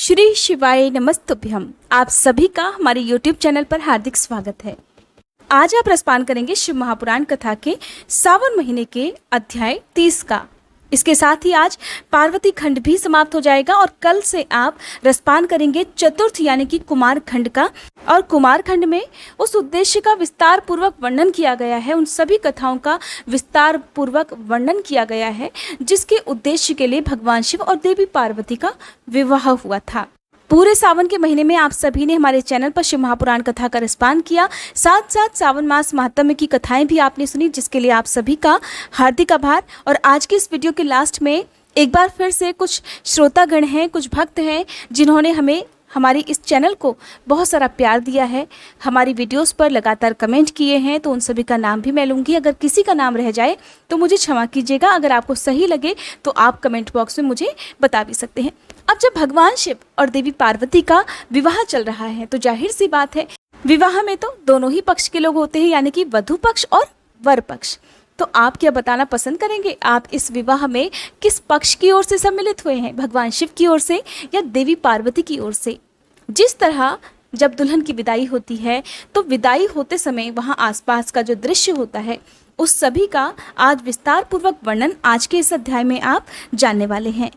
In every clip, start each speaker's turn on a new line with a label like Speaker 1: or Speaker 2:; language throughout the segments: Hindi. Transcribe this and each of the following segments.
Speaker 1: श्री शिवाय नमस्तुभ्यम। आप सभी का हमारे YouTube चैनल पर हार्दिक स्वागत है। आज आप रसपान करेंगे शिव महापुराण कथा के सावन महीने के अध्याय 30 का। इसके साथ ही आज पार्वती खंड भी समाप्त हो जाएगा और कल से आप रसपान करेंगे चतुर्थ यानी कि कुमार खंड का। और कुमार खंड में उस उद्देश्य का विस्तार पूर्वक वर्णन किया गया है, उन सभी कथाओं का विस्तार पूर्वक वर्णन किया गया है जिसके उद्देश्य के लिए भगवान शिव और देवी पार्वती का विवाह हुआ था। पूरे सावन के महीने में आप सभी ने हमारे चैनल पर शिव महापुराण कथा का रसपान किया, साथ साथ सावन मास महात्म्य की कथाएं भी आपने सुनी, जिसके लिए आप सभी का हार्दिक आभार। और आज की इस वीडियो के लास्ट में एक बार फिर से कुछ श्रोतागण हैं, कुछ भक्त हैं जिन्होंने हमें हमारी इस चैनल को बहुत सारा प्यार दिया है, हमारी वीडियोस पर लगातार कमेंट किए हैं, तो उन सभी का नाम भी मैं लूँगी। अगर किसी का नाम रह जाए तो मुझे क्षमा कीजिएगा। अगर आपको सही लगे तो आप कमेंट बॉक्स में मुझे बता भी सकते हैं। अब जब भगवान शिव और देवी पार्वती का विवाह चल रहा है तो जाहिर सी बात है, विवाह में तो दोनों ही पक्ष के लोग होते हैं, यानी कि वधू पक्ष और वर पक्ष। तो आप क्या बताना पसंद करेंगे, आप इस विवाह में किस पक्ष की ओर से सम्मिलित हुए हैं, भगवान शिव की ओर से या देवी पार्वती की ओर से? जिस तरह जब दुल्हन की विदाई होती है तो विदाई होते समय वहां आसपास का जो दृश्य होता है उस सभी का आज विस्तार पूर्वक वर्णन आज के इस अध्याय में आप जानने वाले हैं।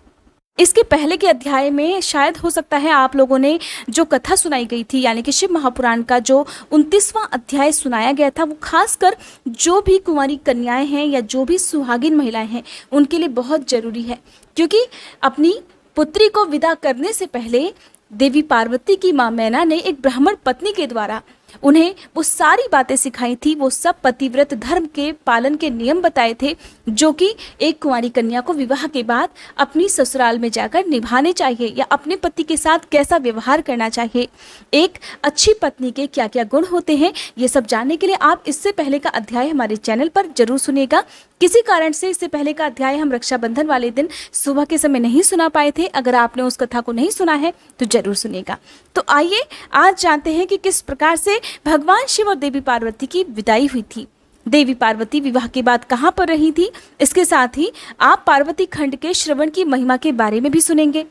Speaker 1: इसके पहले के अध्याय में शायद हो सकता है आप लोगों ने जो कथा सुनाई गई थी, यानी कि शिव महापुराण का जो 29वां अध्याय सुनाया गया था, वो खासकर जो भी कुंवारी कन्याएं हैं या जो भी सुहागिन महिलाएं हैं उनके लिए बहुत जरूरी है, क्योंकि अपनी पुत्री को विदा करने से पहले देवी पार्वती की माँ मैना ने एक ब्राह्मण पत्नी के द्वारा उन्हें वो सारी बातें सिखाई थी, वो सब पतिव्रत धर्म के पालन के नियम बताए थे जो कि एक कुंवारी कन्या को विवाह के बाद अपनी ससुराल में जाकर निभाने चाहिए या अपने पति के साथ कैसा व्यवहार करना चाहिए, एक अच्छी पत्नी के क्या क्या गुण होते हैं। ये सब जानने के लिए आप इससे पहले का अध्याय हमारे चैनल पर जरूर सुनिएगा। किसी कारण से इससे पहले का अध्याय हम रक्षाबंधन वाले दिन सुबह के समय नहीं सुना पाए थे। अगर आपने उस कथा को नहीं सुना है तो जरूर सुनिएगा। तो आइए आज जानते हैं कि किस प्रकार से भगवान शिव और देवी पार्वती की विदाई हुई थी। देवी पार्वती विवाह के बाद कहाँ पर रही थी, इसके साथ ही आप पार्वती खंड के श्रवण की महिमा के बारे में भी सुनेंगे।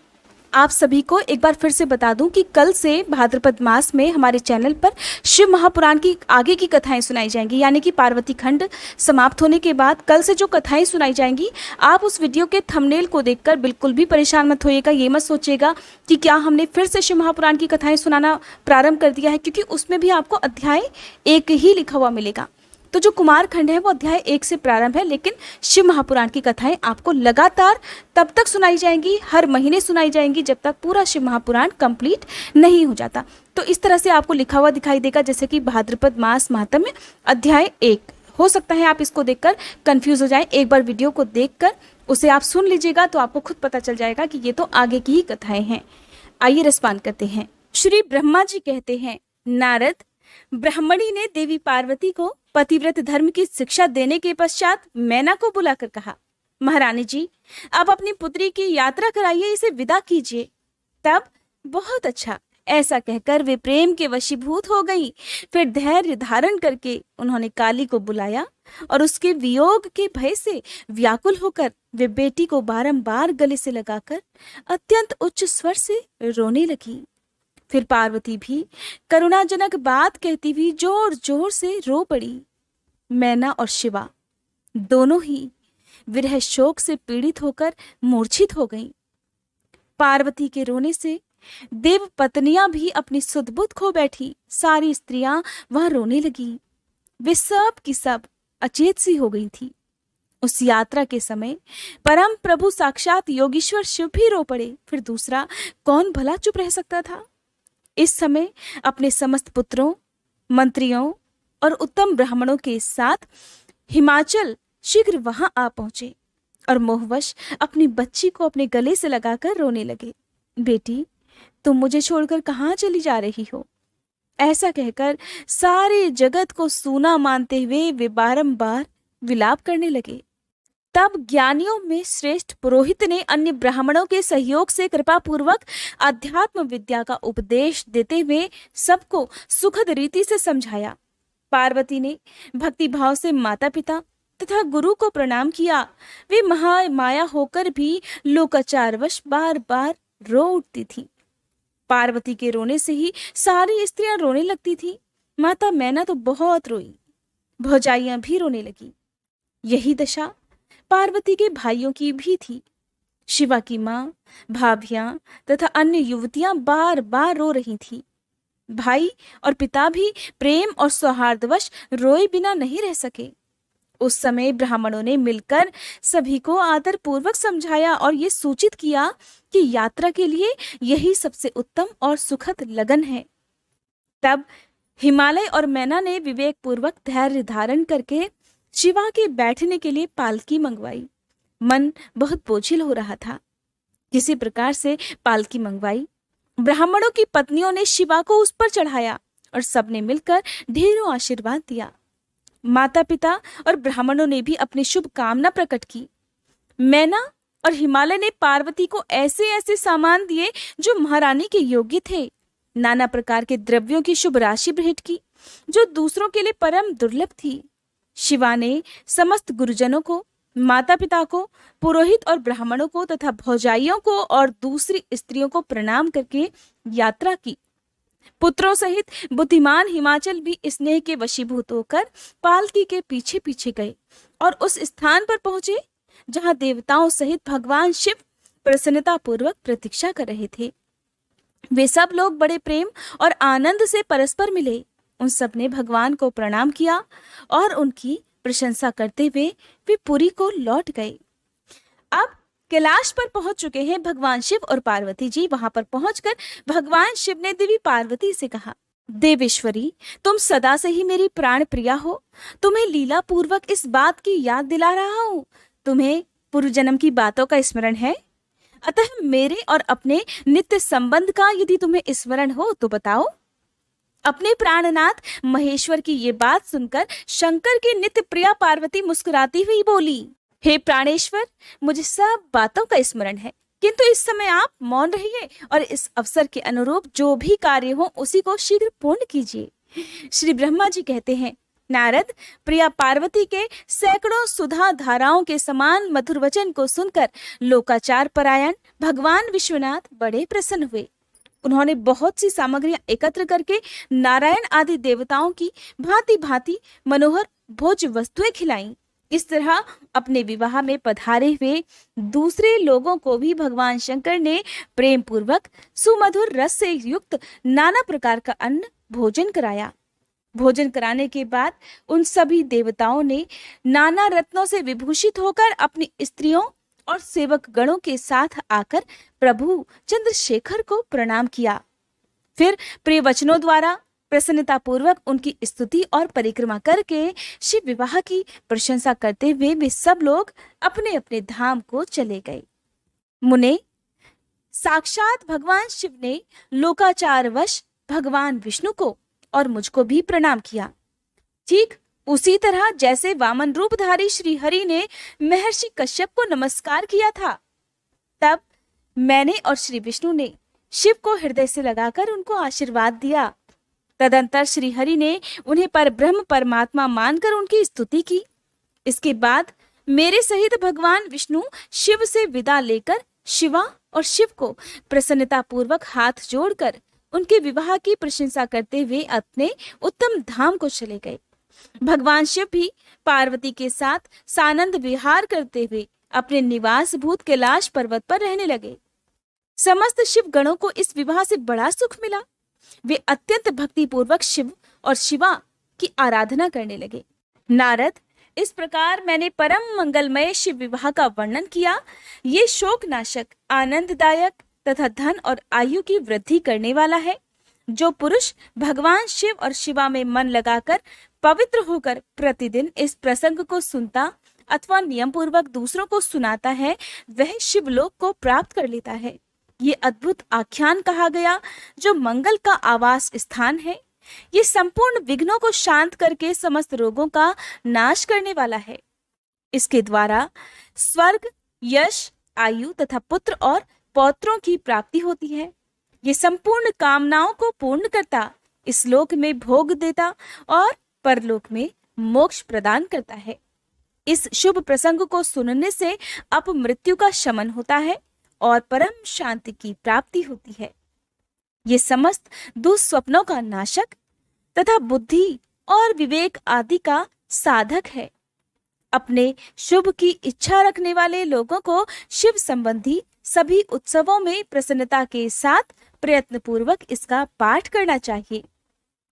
Speaker 1: आप सभी को एक बार फिर से बता दूं कि कल से भाद्रपद मास में हमारे चैनल पर शिव महापुराण की आगे की कथाएं सुनाई जाएंगी, यानी कि पार्वती खंड समाप्त होने के बाद कल से जो कथाएं सुनाई जाएंगी, आप उस वीडियो के थंबनेल को देखकर बिल्कुल भी परेशान मत होइएगा। ये मत सोचिएगा कि क्या हमने फिर से शिव महापुराण की कथाएं सुनाना प्रारंभ कर दिया है, क्योंकि उसमें भी आपको अध्याय 1 ही लिखा हुआ मिलेगा। तो जो कुमार खंड है वो अध्याय 1 से प्रारंभ है, लेकिन शिव महापुराण की कथाएं आपको लगातार तब तक सुनाई जाएंगी, हर महीने सुनाई जाएंगी जब तक पूरा शिव महापुराण कंप्लीट नहीं हो जाता। तो इस तरह से आपको लिखा हुआ दिखाई देगा, जैसे कि भाद्रपद मास महात्म्य अध्याय 1। हो सकता है आप इसको देखकर कंफ्यूज हो जाए, एक बार वीडियो को देखकर उसे आप सुन लीजिएगा तो आपको खुद पता चल जाएगा कि ये तो आगे की ही कथाएं हैं। आइए रसपान करते हैं। श्री ब्रह्मा जी कहते हैं, नारद, ब्राह्मणी ने देवी पार्वती को पतिव्रत धर्म की शिक्षा देने के पश्चात मैना को बुलाकर कहा, महारानी जी, अब अपनी पुत्री की यात्रा कराइए, इसे विदा कीजिए। तब बहुत अच्छा ऐसा कहकर वे प्रेम के वशीभूत हो गई। फिर धैर्य धारण करके उन्होंने काली को बुलाया और उसके वियोग के भय से व्याकुल होकर वे बेटी को बारंबार गले से लगाकर अत्यंत उच्च स्वर से रोने लगी। फिर पार्वती भी करुणाजनक बात कहती हुई जोर जोर से रो पड़ी। मैना और शिवा दोनों ही विरह शोक से पीड़ित होकर मूर्छित हो गईं। पार्वती के रोने से देव पत्नियां भी अपनी सुध-बुध खो बैठी। सारी स्त्रियां वहां रोने लगी। वे सब की सब अचेत सी हो गई थी। उस यात्रा के समय परम प्रभु साक्षात योगीश्वर शिव भी रो पड़े। फिर दूसरा कौन भला चुप रह सकता था। इस समय अपने समस्त पुत्रों, मंत्रियों और उत्तम ब्राह्मणों के साथ हिमाचल शीघ्र वहां आ पहुंचे और मोहवश अपनी बच्ची को अपने गले से लगाकर रोने लगे। बेटी, तुम मुझे छोड़कर कहाँ चली जा रही हो? ऐसा कहकर सारे जगत को सूना मानते हुए वे बारंबार विलाप करने लगे। तब ज्ञानियों में श्रेष्ठ पुरोहित ने अन्य ब्राह्मणों के सहयोग से कृपा पूर्वक अध्यात्म विद्या का उपदेश देते हुए सबको सुखद रीति से समझाया। पार्वती ने भक्ति भाव से माता पिता तथा गुरु को प्रणाम किया। वे महामाया होकर भी लोकाचारवश बार बार रो उठती थी। पार्वती के रोने से ही सारी स्त्रियां रोने लगती थी। माता मैना तो बहुत रोई, भौजाइयां भी रोने लगी। यही दशा पार्वती के भाइयों की भी थी। शिवा की माँ, भाभियां तथा अन्य युवतियां बार बार रो रही थीं। भाई और पिता भी प्रेम और सौहार्दवश रोए बिना नहीं रह सके। उस समय ब्राह्मणों ने मिलकर सभी को आदर पूर्वक समझाया और ये सूचित किया कि यात्रा के लिए यही सबसे उत्तम और सुखद लगन है। तब हिमालय और मैना ने विवेक पूर्वक धैर्य धारण करके शिवा के बैठने के लिए पालकी मंगवाई। मन बहुत बोझिल हो रहा था। किसी प्रकार से पालकी मंगवाई। ब्राह्मणों की पत्नियों ने शिवा को उस पर चढ़ाया और सबने मिलकर ढेरों आशीर्वाद दिया। माता पिता और ब्राह्मणों ने भी अपनी शुभ कामना प्रकट की। मैना और हिमालय ने पार्वती को ऐसे ऐसे सामान दिए जो महारानी के योग्य थे। नाना प्रकार के द्रव्यों की शुभ राशि भेंट की जो दूसरों के लिए परम दुर्लभ थी। शिवा ने समस्त गुरुजनों को, माता पिता को, पुरोहित और ब्राह्मणों को तथा भौजाइयों को और दूसरी स्त्रियों को प्रणाम करके यात्रा की। पुत्रों सहित बुद्धिमान हिमाचल भी स्नेह के वशीभूत होकर पालकी के पीछे पीछे गए और उस स्थान पर पहुंचे जहां देवताओं सहित भगवान शिव प्रसन्नता पूर्वक प्रतीक्षा कर रहे थे। वे सब लोग बड़े प्रेम और आनंद से परस्पर मिले। उन सब ने भगवान को प्रणाम किया और उनकी प्रशंसा करते हुए वे पुरी को लौट गए। अब कैलाश पर पहुंच चुके हैं भगवान शिव और पार्वती जी। वहां पर पहुंचकर भगवान शिव ने देवी पार्वती से कहा, देवेश्वरी, तुम सदा से ही मेरी प्राण प्रिया हो। तुम्हें लीला पूर्वक इस बात की याद दिला रहा हूँ। तुम्हें पूर्व जन्म की बातों का स्मरण है? अतः मेरे और अपने नित्य संबंध का यदि तुम्हें स्मरण हो तो बताओ। अपने प्राणनाथ महेश्वर की ये बात सुनकर शंकर की नित्य प्रिया पार्वती मुस्कुराती हुई बोली, हे प्राणेश्वर, मुझे सब बातों का स्मरण है, किंतु इस समय आप मौन रहिए और इस अवसर के अनुरूप जो भी कार्य हो उसी को शीघ्र पूर्ण कीजिए। श्री ब्रह्मा जी कहते हैं, नारद, प्रिया पार्वती के सैकड़ों सुधा धाराओं के समान मधुर वचन को सुनकर लोकाचार परायण भगवान विश्वनाथ बड़े प्रसन्न हुए। उन्होंने बहुत सी सामग्रियां एकत्र करके नारायण आदि देवताओं की भांति भांति मनोहर भोज वस्तुएं खिलाईं। इस तरह अपने विवाह में पधारे हुए दूसरे लोगों को भी भगवान शंकर ने प्रेम पूर्वक सुमधुर रस से युक्त नाना प्रकार का अन्न भोजन कराया। भोजन कराने के बाद उन सभी देवताओं ने नाना रत्नों से विभूषित होकर अपनी स्त्रियों और सेवक गणों के साथ आकर प्रभु चंद्रशेखर को प्रणाम किया। फिर प्रिय वचनों द्वारा प्रसन्नता पूर्वक उनकी स्तुति और परिक्रमा करके शिव विवाह की प्रशंसा करते हुए वे सब लोग अपने अपने धाम को चले गए। मुने, साक्षात भगवान शिव ने लोकाचारवश भगवान विष्णु को और मुझको भी प्रणाम किया। ठीक उसी तरह जैसे वामन रूपधारी श्री हरि ने महर्षि कश्यप को नमस्कार किया था, तब मैंने और श्री विष्णु ने शिव को हृदय से लगाकर उनको आशीर्वाद दिया। तदंतर श्री हरि ने उन्हें परब्रह्म परमात्मा मानकर उनकी स्तुति की। इसके बाद मेरे सहित भगवान विष्णु शिव से विदा लेकर शिवा और शिव को प्रसन्नता पूर्वक हाथ जोड़कर उनके विवाह की प्रशंसा करते हुए अपने उत्तम धाम को चले गए। भगवान शिव भी पार्वती के साथ सानंद विहार करते हुए अपने निवास भूत कैलाश पर्वत पर रहने लगे। समस्त शिव गणों को इस विवाह से बड़ा सुख मिला। वे अत्यंत भक्ति पूर्वक शिव और शिवा की आराधना करने लगे। नारद, इस प्रकार मैंने परम मंगलमय शिव विवाह का वर्णन किया। ये शोकनाशक, आनंददायक तथा धन और आयु की वृद्धि करने वाला है। जो पुरुष भगवान शिव और शिवा में मन लगाकर पवित्र होकर प्रतिदिन इस प्रसंग को सुनता अथवा नियम पूर्वक दूसरों को सुनाता है, वह शिवलोक को प्राप्त कर लेता है। ये अद्भुत आख्यान कहा गया जो मंगल का आवास स्थान है। ये संपूर्ण विघ्नों को शांत करके समस्त रोगों का नाश करने वाला है। इसके द्वारा स्वर्ग, यश, आयु तथा पुत्र और पौत्रों की प्राप्ति होती है। ये संपूर्ण कामनाओं को पूर्ण करता, इस लोक में भोग देता और परलोक में मोक्ष प्रदान करता है। इस शुभ प्रसंग को सुनने से अपमृत्यु का शमन होता है और परम शांति की प्राप्ति होती है। ये समस्त दुस्वप्नों का नाशक तथा बुद्धि और विवेक आदि का साधक है। अपने शुभ की इच्छा रखने वाले लोगों को शिव संबंधी सभी उत्सवों में प्रसन्नता के साथ प्रयत्न पूर्वक इसका पाठ करना चाहिए।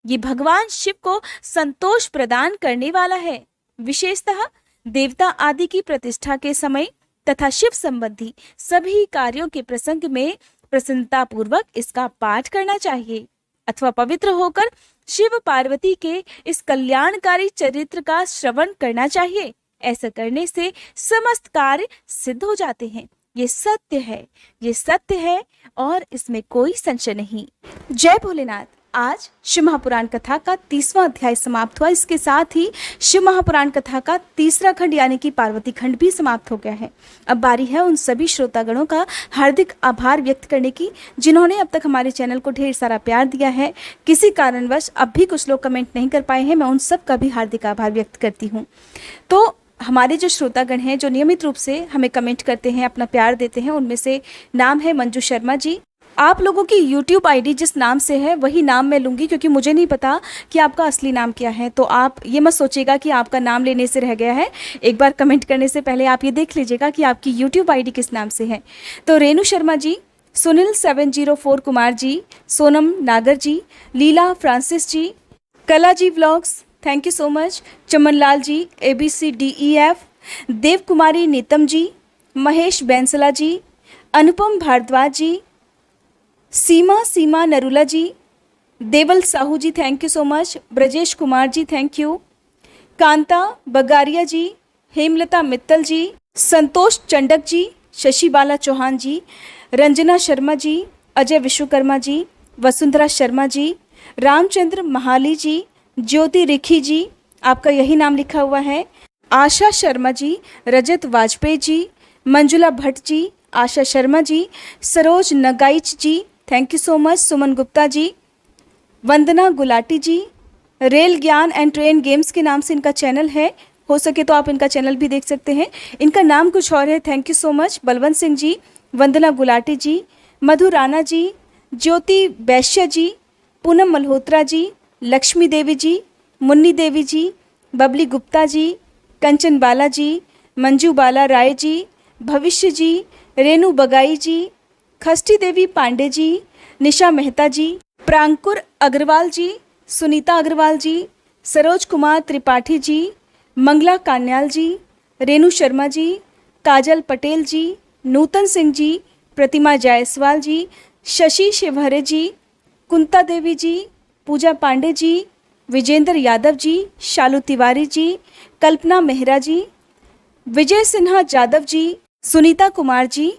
Speaker 1: ये भगवान शिव को संतोष प्रदान करने वाला है। विशेषतः देवता आदि की प्रतिष्ठा के समय तथा शिव संबंधी सभी कार्यों के प्रसंग में प्रसन्नता पूर्वक इसका पाठ करना चाहिए अथवा पवित्र होकर शिव पार्वती के इस कल्याणकारी चरित्र का श्रवण करना चाहिए। ऐसा करने से समस्त कार्य सिद्ध हो जाते हैं। ये सत्य है, ये सत्य है और इसमें कोई संशय नहीं। जय भोलेनाथ। आज शिव महापुराण कथा का 30वां अध्याय समाप्त हुआ। इसके साथ ही शिव महापुराण कथा का तीसरा खंड यानी कि पार्वती खंड भी समाप्त हो गया है। अब बारी है उन सभी श्रोतागणों का हार्दिक आभार व्यक्त करने की जिन्होंने अब तक हमारे चैनल को ढेर सारा प्यार दिया है। किसी कारणवश अब भी कुछ लोग कमेंट नहीं कर पाए हैं, मैं उन सब का भी हार्दिक आभार व्यक्त करती हूँ। तो हमारे जो श्रोतागण हैं जो नियमित रूप से हमें कमेंट करते हैं, अपना प्यार देते हैं, उनमें से नाम है मंजू शर्मा जी। आप लोगों की YouTube ID जिस नाम से है वही नाम मैं लूँगी, क्योंकि मुझे नहीं पता कि आपका असली नाम क्या है। तो आप ये मत सोचिएगा कि आपका नाम लेने से रह गया है। एक बार कमेंट करने से पहले आप ये देख लीजिएगा कि आपकी YouTube ID किस नाम से है। तो रेणु शर्मा जी, सुनील 704 कुमार जी, सोनम नागर जी, लीला Francis ji, Kala ji vlogs, thank you so much, Chaman Lal ji, ABCDEF, Dev Kumari Neetam ji, Mahesh Bainsla ji, Anupam Bhardwaj ji, Seema Narula ji, Deval Sahu ji, thank you so much, Brajesh Kumar ji, thank you, Kanta Bagaria ji, Hemlata Mittal ji, Santosh Chandak ji, Shashi Bala Chauhan ji, Ranjana Sharma ji, Ajay Vishwakarma ji, Vasundhara Sharma ji, Ramchandra Mahali ji, Jyoti Rikhi ji, आपका यही नाम लिखा हुआ है, Asha Sharma ji, Rajat Vajpayee ji, Manjula Bhatt ji, Asha Sharma ji, Saroj Nagaich ji, thank you so much, Suman Gupta ji, Vandana Gulati ji, rail Gyan and train games के नाम से इनका चैनल है, हो सके तो आप इनका चैनल भी देख सकते हैं। इनका नाम कुछ और है, thank you so much, Balwant Singh ji, Vandana Gulati ji, Madhu Rana ji, Jyoti Vaishya ji, Poonam Malhotra ji, Lakshmi देवी जी, मुन्नी देवी जी, बबली गुप्ता जी, कंचन बाला जी, मंजू बाला राय जी, भविष्य जी, रेणु बगाई जी, खष्टी देवी पांडे जी, निशा मेहता जी, प्रांकुर अग्रवाल जी, सुनीता अग्रवाल जी, सरोज कुमार त्रिपाठी जी, मंगला कान्याल जी, रेणु शर्मा जी, काजल पटेल जी, नूतन सिंह जी, प्रतिमा जायसवाल जी, शशि शिवहरे जी, कुंता देवी जी, पूजा पांडे जी, विजेंद्र यादव जी, शालू तिवारी जी, कल्पना मेहरा जी, विजय सिन्हा जादव जी, Sunita Kumar ji,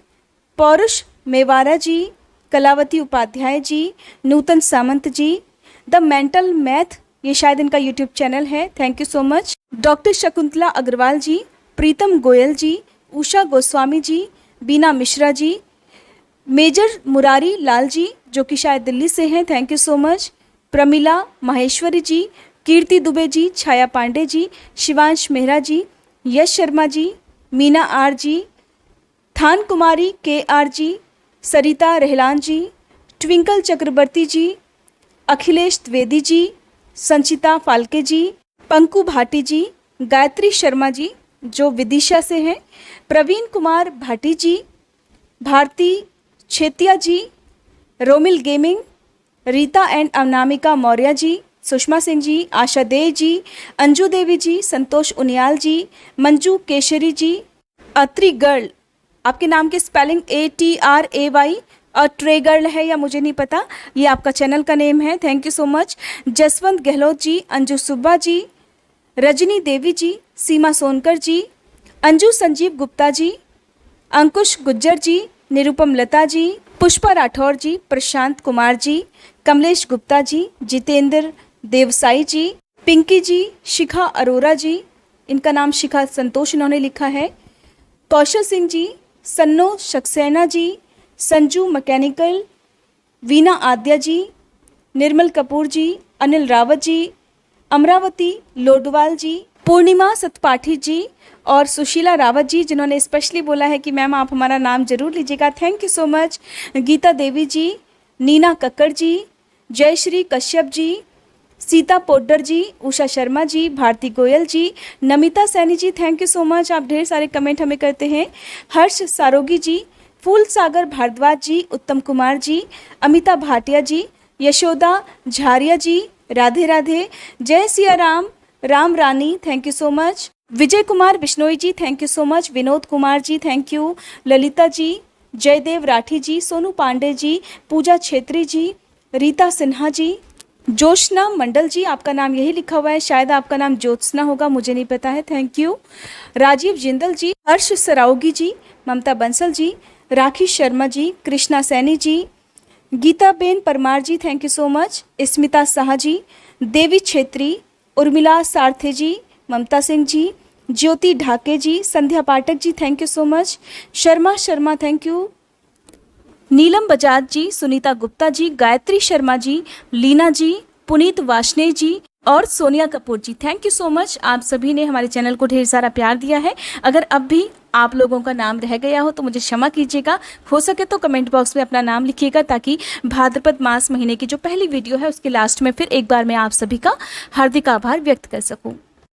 Speaker 1: Paurush Mewara ji, Kalavati Upadhyay ji, Nutan Samant ji, the mental math, ये शायद इनका यूट्यूब चैनल है, thank you so much, doctor Shakuntala Agarwal ji, Pritam Goyal ji, Usha Goswami ji, Bina Mishra ji, major Murari Lal ji जो कि शायद दिल्ली से हैं, thank you so much, Pramila Maheshwari ji, Kirti Dubey ji, Chhaya Pandey ji, Shivansh Mehra ji, Yash Sharma ji, Meena R ji, than Kumari KR ji, Sarita Rahlan ji, Twinkle Chakraborty ji, Akhilesh Dwivedi ji, Sanchita Phalke ji, Panku Bhati ji, Gayatri Sharma ji जो विदिशा से हैं, Praveen Kumar Bhati ji, Bharti Chhetia ji, Romil gaming, Rita and Anamika Maurya ji, Sushma Singh ji, Asha Dey ji, Anju Devi ji, Santosh Uniyal ji, Manju Keshari ji, Atri girl, आपके नाम के स्पेलिंग ATRAY और ट्रे गर्ल है या मुझे नहीं पता, ये आपका चैनल का नेम है, thank you so much, Jaswant Gehlot ji, Anju Subba ji, Rajni Devi ji, Seema Sonkar ji, Anju Sanjeev Gupta ji, Ankush Gujjar ji, Nirupam Lata ji, Pushpa Rathore ji, Prashant Kumar ji, Kamlesh Gupta ji, Jitendra Devsai ji, Pinki ji, Shikha Arora ji, इनका नाम शिखा संतोष इन्होंने लिखा है, कौशल सिंह जी, सन्नो सक्सेना जी, संजू मैकेनिकल, वीना आद्या जी, निर्मल कपूर जी, अनिल रावत जी, अमरावती लोडवाल जी, पूर्णिमा सतपाठी जी और सुशीला रावत जी जिन्होंने स्पेशली बोला है कि मैम आप हमारा नाम जरूर लीजिएगा, thank you so much, Geeta Devi ji, Neena Kakkar ji, Jayashree Kashyap ji, Sita Poddar ji, Usha Sharma ji, Bharti Goyal ji, Namita Saini ji, thank you so much. आप ढेर सारे कमेंट हमें करते हैं। हर्ष सारोगी जी, फूल सागर भारद्वाज जी, उत्तम कुमार जी, अमिता भाटिया जी, यशोदा झारिया जी, राधे राधे, जय Siya Ram, Ram Rani, thank you so much. Vijay Kumar Bishnoi ji, thank you so much. Vinod Kumar ji, thank you. Lalita ji, Jaidev Rathi ji, Sonu Pandey ji, Puja Chhetri ji, Rita Sinha ji, Joshna Mandal ji, आपका नाम यही लिखा हुआ है, शायद आपका नाम ज्योत्सना होगा, मुझे नहीं पता है, thank you. Rajeev Jindal ji, Harsh Saraugi ji, Mamta Bansal ji, Rakhi Sharma ji, Krishna Saini ji, Geeta ben Parmar ji, thank you so much. Smita Shah ji, Devi Chhetri, Urmila Sarthe ji, Mamta Singh ji, Jyoti Dhake ji, Sandhya Pathak ji, thank you so much. Sharma, thank you. Neelam Bajaj ji, Sunita Gupta ji, Gayatri Sharma ji, Leena ji, Puneet Washne ji और सोनिया कपूर जी, थैंक यू सो मच। आप सभी ने हमारे चैनल को ढेर सारा प्यार दिया है। अगर अब भी आप लोगों का नाम रह गया हो तो मुझे क्षमा कीजिएगा। हो सके तो कमेंट बॉक्स में अपना नाम लिखिएगा, ताकि भाद्रपद मास महीने की जो पहली वीडियो है उसके लास्ट में फिर एक बार मैं आप सभी का हार्दिक आभार व्यक्त कर सकूं।